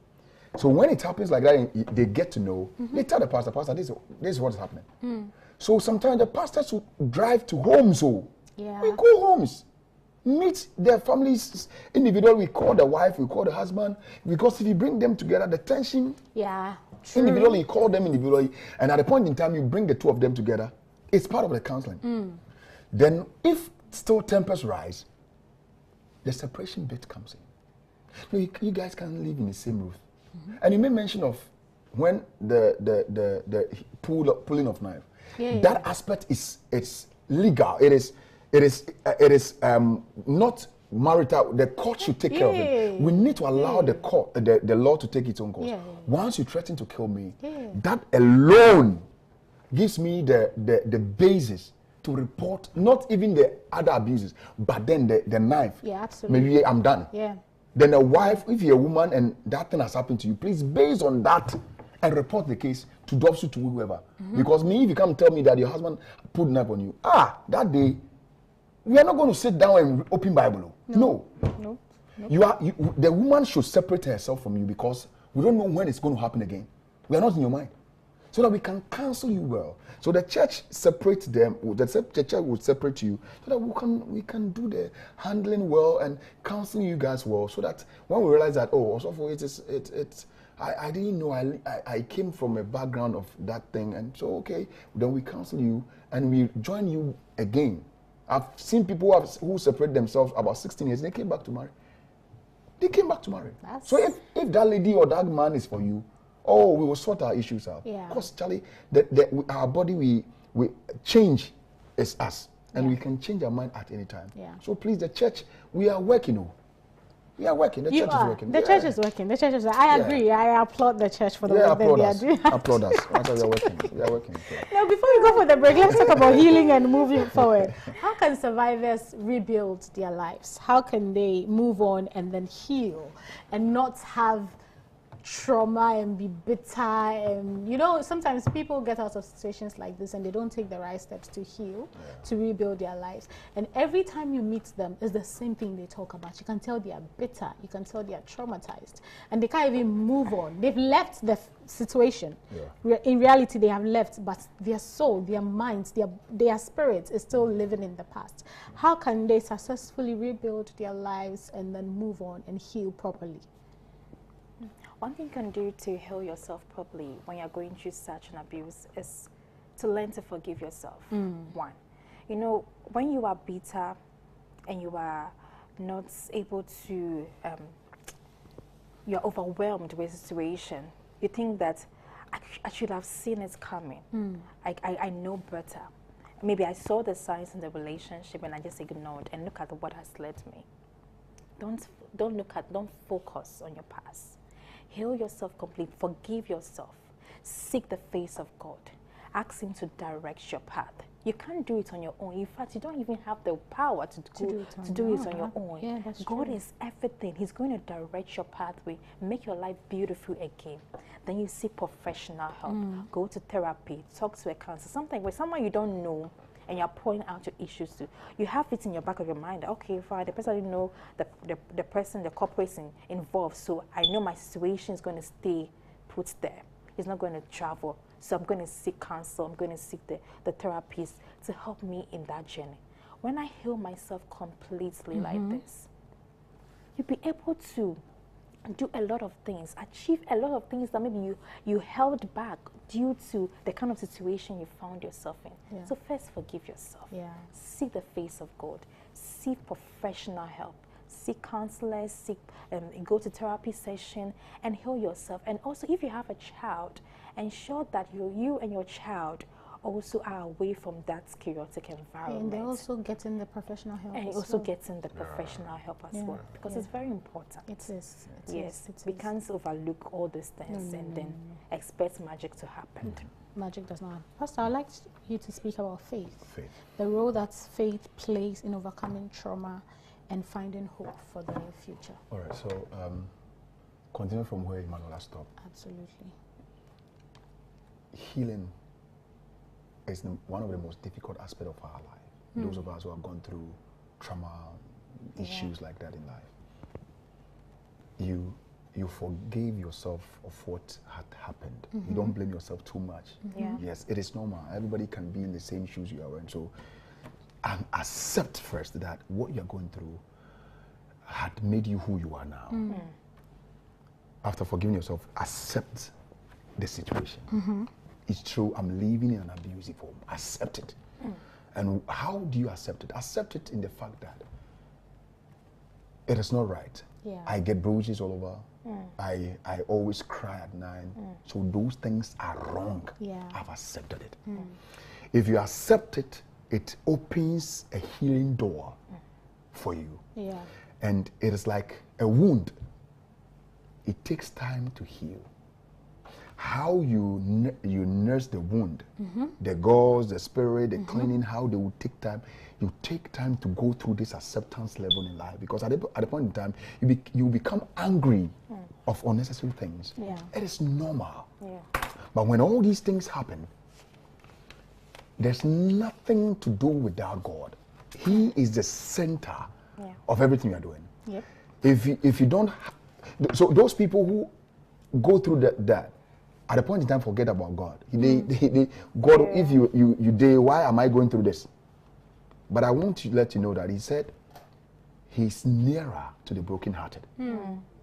So when it happens like that, and they get to know, they tell the pastor, this is what is happening. So sometimes the pastors will drive to homes. We go homes, meet their families individually. We call the wife, we call the husband, because if you bring them together, the tension. Individually, you call them individually, and at a point in time, you bring the two of them together. It's part of the counseling. Then, if still tempers rise, the separation bit comes in. No, you guys can't live in the same roof. And you made mention of when the pulling of knife. That aspect is legal. It is not marital. The court should take care of it. We need to allow the court, the law, to take its own course. Once you threaten to kill me, that alone gives me the basis to report not even the other abuses, but then the knife. Absolutely. Maybe I'm done. Then a wife, if you're a woman and that thing has happened to you, please, based on that, and report the case to DOPSU, to whoever. Because if you come tell me that your husband put knife on you, that day, we are not going to sit down and open Bible. No. The woman should separate herself from you, because we don't know when it's going to happen again. We are not in your mind. So that we can counsel you well. So the church separates them, the church will separate you, so that we can do the handling well and counseling you guys well, so that when we realize that, also for I didn't know, I came from a background of that thing, and so then we counsel you and we join you again. I've seen people who separate themselves about 16 years, they came back to marry. So if that lady or that man is for you, we will sort our issues out. Because Charlie, our body, we change is us, and we can change our mind at any time. So please, the church, we are working. We are working. The church is working. The church is working. The church is. I agree. I applaud the church for the work that they are doing. Applaud us. We are working. We are working. Now, before we go for the break, let's talk about healing and moving forward. How can survivors rebuild their lives? How can they move on and then heal and not have trauma and be bitter? And sometimes people get out of situations like this and they don't take the right steps to heal, to rebuild their lives. And every time you meet them, it's the same thing they talk about. You can tell they are bitter, you can tell they are traumatized, and they can't even move on. They've left the situation. In reality, they have left, but their soul, their minds, their spirit is still living in the past. How can they successfully rebuild their lives and then move on and heal properly? One thing you can do to heal yourself properly when you're going through such an abuse is to learn to forgive yourself. One, when you are bitter and you are not able to, you're overwhelmed with the situation, you think that I should have seen it coming. I know better. Maybe I saw the signs in the relationship and I just ignored, and look at what has led me. Don't focus on your past. Heal yourself completely. Forgive yourself. Seek the face of God. Ask Him to direct your path. You can't do it on your own. In fact, you don't even have the power to do it on your own. God is everything. He's going to direct your pathway, make your life beautiful again. Then you seek professional help. Go to therapy. Talk to a counselor. Something with someone you don't know, and you're pointing out your issues to. You have it in your back of your mind. Okay, fine, the person I know, the person, the corporation involved, so I know my situation is going to stay put there. It's not going to travel. So I'm going to seek counsel. I'm going to seek the therapist to help me in that journey. When I heal myself completely like this, you'll be able to do a lot of things, achieve a lot of things that maybe you held back due to the kind of situation you found yourself in. So first, forgive yourself. Seek the face of God. Seek professional help. seek counselors, go to therapy session and heal yourself. And also, if you have a child, ensure that you and your child also are away from that chaotic environment. And they're also getting the professional help. And also getting the professional help as well, because it's very important. It is. Yes, we can't overlook all these things and then expect magic to happen. Magic does not happen. Pastor, I'd like you to speak about faith. Faith. The role that faith plays in overcoming trauma and finding hope for the future. All right, so continue from where Emmanuel stopped. Absolutely. Healing is one of the most difficult aspects of our life. Those of us who have gone through trauma, issues like that in life. You forgave yourself of what had happened. You don't blame yourself too much. Yes, it is normal. Everybody can be in the same shoes you are in. So accept first that what you're going through had made you who you are now. After forgiving yourself, accept the situation. It's true, I'm living in an abusive home. Accept it. And how do you accept it? Accept it in the fact that it is not right. I get bruises all over. I always cry at night. So those things are wrong. I've accepted it. If you accept it, it opens a healing door for you. And it is like a wound. It takes time to heal. How you nurse the wound, the gauze, the spirit, the cleaning, how they will take time. You take time to go through this acceptance level in life, because at the point in time, you become angry of unnecessary things. It is normal. But when all these things happen, there's nothing to do without God. He is the center of everything you are doing. If you don't, so those people who go through that, at a point in time, forget about God. God, if you why am I going through this? But I want to let you know that he said he's nearer to the brokenhearted.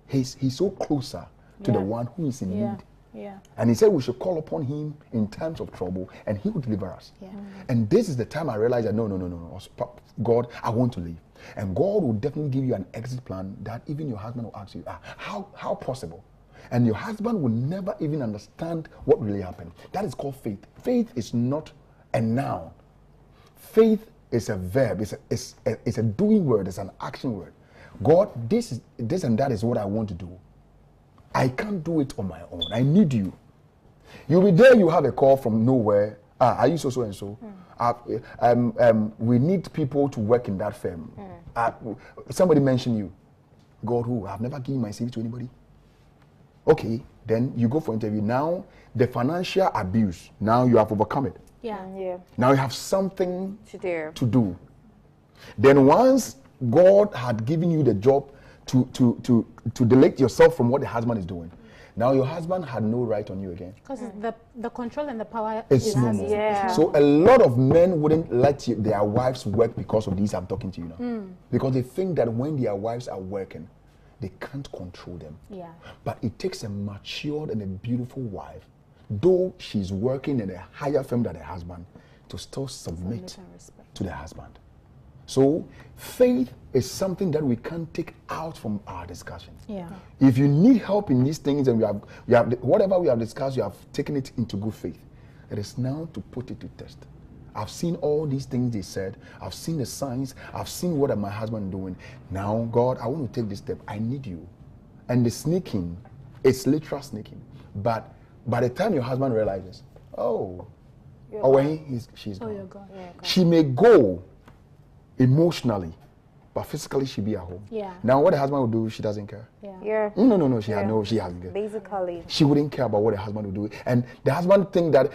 He's so closer to the one who is in need. And he said we should call upon him in times of trouble and he will deliver us. And this is the time I realized that no. God, I want to leave. And God will definitely give you an exit plan that even your husband will ask you, how possible? And your husband will never even understand what really happened. That is called faith. Faith is not a noun. Faith is a verb. It's a doing word. It's an action word. God, this and that is what I want to do. I can't do it on my own. I need you. You'll be there. You have a call from nowhere. Are you so and so? We need people to work in that firm. Somebody mentioned you. God, who? I've never given my CV to anybody. Okay, then you go for interview. Now, the financial abuse, now you have overcome it. Now you have something to do. Then once God had given you the job to delete yourself from what the husband is doing, now your husband had no right on you again. Because the control and the power is no more. So a lot of men wouldn't let their wives work because of this I'm talking to you now. Because they think that when their wives are working, they can't control them. But it takes a matured and a beautiful wife, though she's working in a higher firm than her husband, to still submit to the husband. So faith is something that we can't take out from our discussion. If you need help in these things and we have whatever we have discussed, you have taken it into good faith. It is now to put it to test. I've seen all these things they said. I've seen the signs. I've seen what my husband is doing. Now, God, I want to take this step. I need you. And the sneaking, it's literal sneaking. But by the time your husband realizes, she's gone. She may go emotionally, but physically she'll be at home. Now, what the husband will do, she doesn't care. No, she hasn't care. Basically. She wouldn't care about what the husband will do. And the husband think that...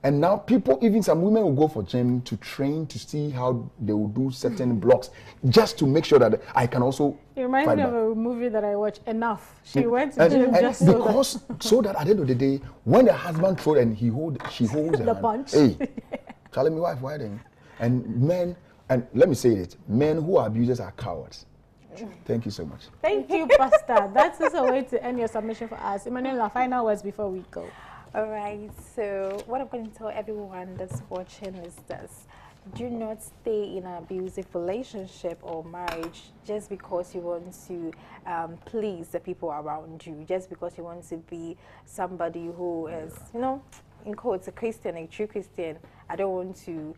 And now people, even some women will go for gym to train to see how they will do certain blocks just to make sure that I can also. It reminds me of a movie that I watched, Enough. She went to gym just so that at the end of the day, when the husband throws and she holds the punch. Hey, tell me wife, why then? And men, and let me say it, men who are abusers are cowards. Thank you so much. Thank you, Pastor. That is a way to end your submission for us. Emmanuel, final words before we go. All right, so what I'm going to tell everyone that's watching is this. do not stay in an abusive relationship or marriage just because you want to please the people around you, just because you want to be somebody who is, you know, in quotes, a Christian, a true Christian. I don't want to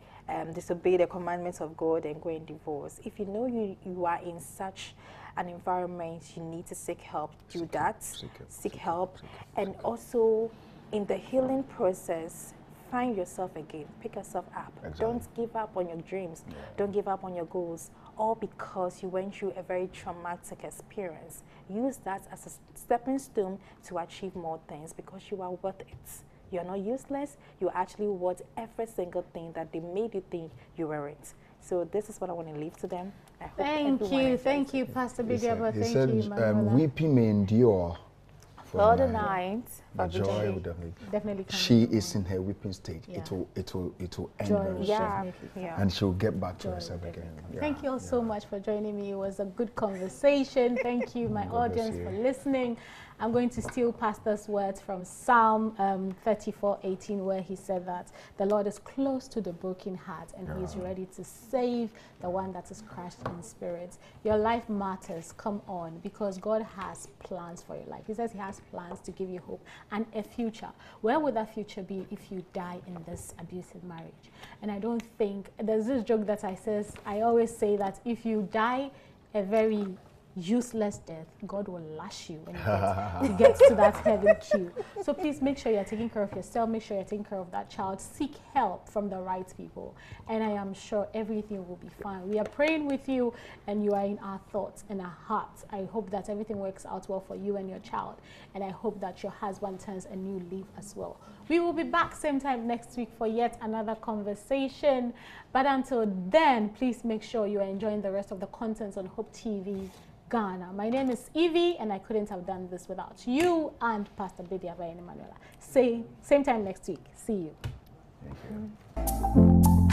disobey the commandments of God and go and divorce. If you know you are in such an environment, you need to seek help. Do that. Seek help. And also, in the healing process, find yourself again. Pick yourself up. Exactly. Don't give up on your dreams. Yeah. Don't give up on your goals. All because you went through a very traumatic experience. Use that as a stepping stone to achieve more things, because you are worth it. You are not useless. You are actually worth every single thing that they made you think you weren't. So this is what I want to leave to them. I hope Thank you, Pastor Bidiaba. He said, weeping may endure for the night, but joy will definitely come. She is in her weeping state. Yeah. It will end very soon. And she'll get back to herself again. Thank you all so much for joining me. It was a good conversation. Thank you, my audience, for listening. I'm going to steal Pastor's words from Psalm 34:18, where he said that the Lord is close to the broken heart and he is ready to save the one that is crushed in spirit. Your life matters. Come on, because God has plans for your life. He says he has plans to give you hope and a future. Where would that future be if you die in this abusive marriage? And I don't think, there's this joke that I always say that if you die a very useless death, God will lash you when you get to that heaven queue. So please make sure you're taking care of yourself, make sure you're taking care of that child, seek help from the right people, and I am sure everything will be fine. We are praying with you and you are in our thoughts and our hearts. I hope that everything works out well for you and your child, and I hope that your husband turns a new leaf as well. We will be back same time next week for yet another conversation, but until then, please make sure you are enjoying the rest of the contents on Hope TV Ghana. My name is Evie, and I couldn't have done this without you and Pastor Bidiaba and Emanuela. Same time next week. See you. Thank you.